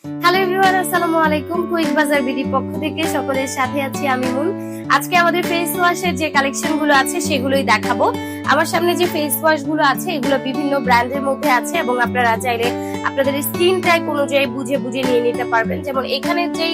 Hello everyone, আসসালামু আলাইকুম। Quick বাজার বিডি পক্ষ থেকে সকলের সাথে আছি আমি মুন। আজকে আমাদের ফেস ওয়াশের যে কালেকশন গুলো আছে সেগুলোই দেখাবো। আমার সামনে যে ফেস ওয়াশ গুলো আছে এগুলো বিভিন্ন ব্র্যান্ডের মধ্যে আছে এবং আপনারা চাইলে আপনাদের স্কিন টাইপ অনুযায়ী বুঝে বুঝে নিয়ে নিতে পারবেন। যেমন এখানে যেই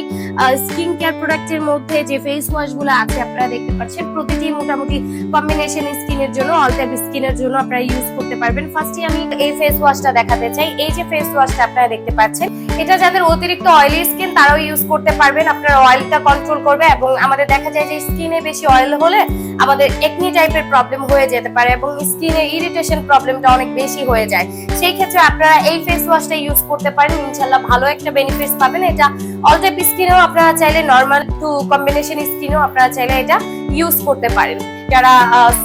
স্কিন কেয়ার প্রোডাক্টের মধ্যে যে ফেস ওয়াশ গুলো আছে আপনারা দেখতে পাচ্ছেন, প্রতিটি মোটামুটি কম্বিনেশন স্কিনের জন্য, অল টাইপ স্কিনের জন্য আপনারা ইউজ করতে পারবেন। ফার্স্টে আমি এই ফেস ওয়াশটা দেখাতে চাই। এই যে ফেস ওয়াশটা আপনারা দেখতে পাচ্ছেন, এটা যাদের অতিরিক্ত অয়েলি স্কিন তারাও ইউজ করতে পারবেন। আপনার অয়েলটা কন্ট্রোল করবে এবং আমাদের দেখা যায় যে স্কিনে বেশি অয়েল হলে আমাদের একনি টাইপের প্রবলেম হয়ে যেতে পারে এবং স্কিনে ইরিটেশন প্রবলেমটা অনেক বেশি হয়ে যায়। সেই ক্ষেত্রে আপনারা এই ফেস ওয়াশটা ইউজ করতে পারেন, ইনশাআল্লাহ ভালো একটা বেনিফিটস পাবেন। এটা অল টাইপ স্কিনেও আপনারা চাইলে, নরমাল টু কম্বিনেশন স্কিনেও আপনারা চাইলে এটা ইউজ করতে পারেন। যারা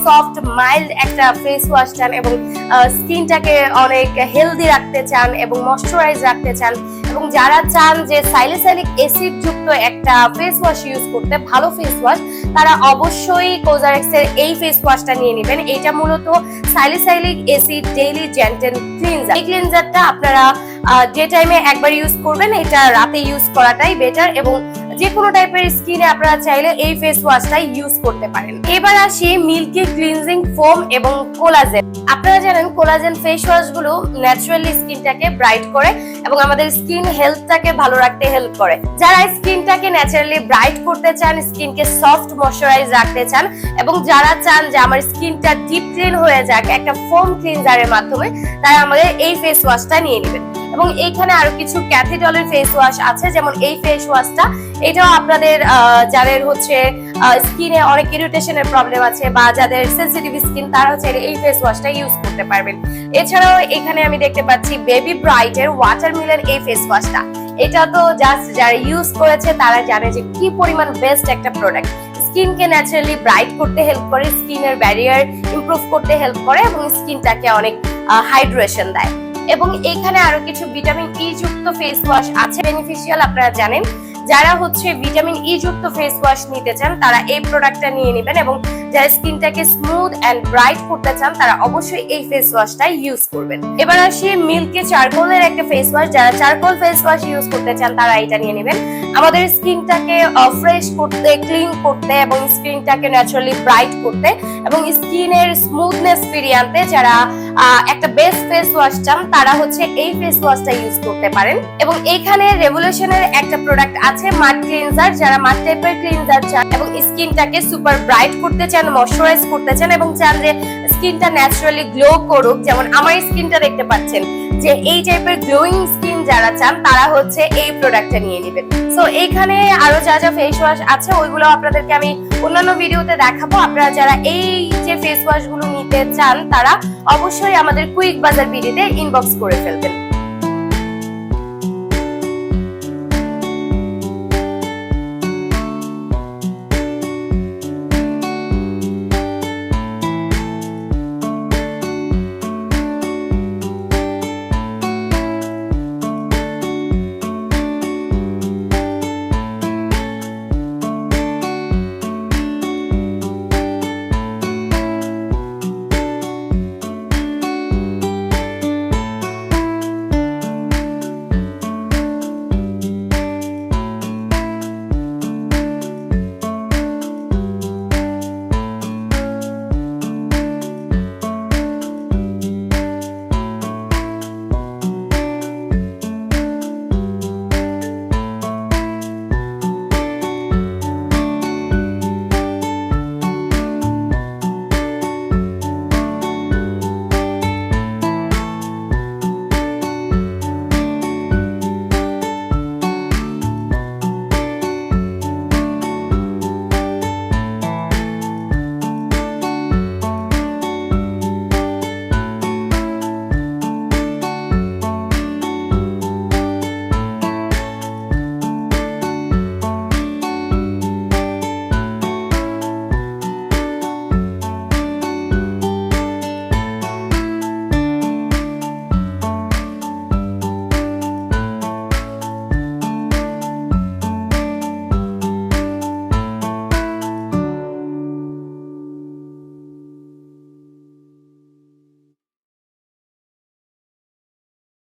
সফট মাইল্ড একটা ফেস ওয়াশ চান এবং স্কিনটাকে অনেক হেলদি রাখতে চান এবং ময়শ্চারাইজ রাখতে চান, এবং যারা চান যে সাইলিসাইলিক অ্যাসিড যুক্ত একটা ফেস ওয়াশ ইউজ করতে, ভালো ফেস ওয়াশ, তারা অবশ্যই কোজারেক্সের এই ফেস ওয়াশটা নিয়ে নেবেন। এটা মূলত সাইলিসাইলিক অ্যাসিড ডেইলি জেন্টেল ক্লিনজার। এই ক্লিনজারটা আপনারা যে টাইমে একবার ইউজ করবেন, এটা রাতে ইউজ করাটাই বেটার এবং যে কোনো টাইপের স্কিনে আপনারা চাইলে এই ফেস ওয়াশটা ইউজ করতে পারেন। এবার আসি মিল্কি ক্লিনজিং ফোম এবং কোলাজেন। আপনারা জানেন কোলাজেন ফেস ওয়াশ গুলো ন্যাচারালি স্কিনটাকে ব্রাইট করে এবং আমাদের স্কিন হেলথটাকে ভালো রাখতে হেল্প করে। যারা স্কিনটাকে ন্যাচারালি ব্রাইট করতে চান, স্কিনকে সফট ময়শ্চারাইজ রাখতে চান এবং যারা চান যে আমার স্কিনটা ডিপ ক্লিন হয়ে যাক একটা ফোম ক্লিনজারের মাধ্যমে, তারা আমাদের এই ফেস ওয়াশটা নিয়ে নেবেন। এবং এইখানে আরো কিছু ক্যাথিডলের ফেস ওয়াশ আছে, যেমন এই ফেস ওয়াশটা, এটাও আপনাদের যাদের হচ্ছে স্কিনে অনেক ইরিটেশনের প্রবলেম আছে বা যাদের সেনসিটিভ স্কিন, তারাও চাইলে এই ফেস ওয়াশটা ইউজ করতে পারবেন। এছাড়াও এখানে আমি দেখতে পাচ্ছি বেবি ব্রাইটের ওয়াটারমেলন এই ফেস ওয়াশটা। এটা তো জাস্ট যারা ইউজ করেছে তারা জানে যে কি পরিমাণ বেস্ট একটা প্রোডাক্ট। স্কিনকে ন্যাচারালি ব্রাইট করতে হেল্প করে, স্কিনের ব্যারিয়ার ইমপ্রুভ করতে হেল্প করে এবং স্কিনটাকে অনেক হাইড্রেশন দেয়। এবং এখানে আরো কিছু ভিটামিন ই যুক্ত ফেস ওয়াশ আছে, বেনিফিশিয়াল। আপনারা জানেন যারা হচ্ছে ভিটামিন ই যুক্ত ফেস ওয়াশ নিতে চান তারা এই প্রোডাক্টটা নিয়ে নেবেন, এবং যারা স্কিনটাকে স্মুথ এন্ড ব্রাইট করতে চান তারা অবশ্যই এই ফেস ওয়াশটা ইউজ করবেন। এবার আসি মিল্কি চারকোলের একটা ফেস ওয়াশ। যারা চারকোল ফেস ওয়াশ ইউজ করতে চান তারা এটা নিয়ে নেবেন। আমাদের স্কিনটাকে ফ্রেশ করতে, ক্লিন করতে এবং স্কিনটাকে ন্যাচারালি ব্রাইট করতে এবং স্কিনের স্মুথনেস ফিরিয়ে আনতে যারা একটা বেস্ট ফেস ওয়াশ চান তারা হচ্ছে এই ফেস ওয়াশটা ইউজ করতে পারেন। এবং এইখানে রেভলিউশনের একটা প্রোডাক্ট আছে, মাড ক্লিনজার। যারা মাড টাইপের ক্লিনজার চান এবং স্কিনটাকে সুপার ব্রাইট করতে চান, ময়শ্চারাইজ করতে চান এবং চান যে স্কিনটা ন্যাচারালি গ্লো করুক, যেমন আমার স্কিনটা দেখতে পাচ্ছেন যে এই টাইপের গ্লোয়িং স্কিন যারা চান তারা হচ্ছে এই প্রোডাক্টটা নিয়ে নেবেন। সো এইখানে আরো যা যা ফেস ওয়াশ আছে ওইগুলো আপনাদেরকে আমি অন্যান্য ভিডিওতে দেখাবো। আপনারা যারা এই যে ফেস ওয়াশ গুলো নিতে চান তারা অবশ্যই আমাদের কুইক বাজার বিডিতে ইনবক্স করে ফেলবেন।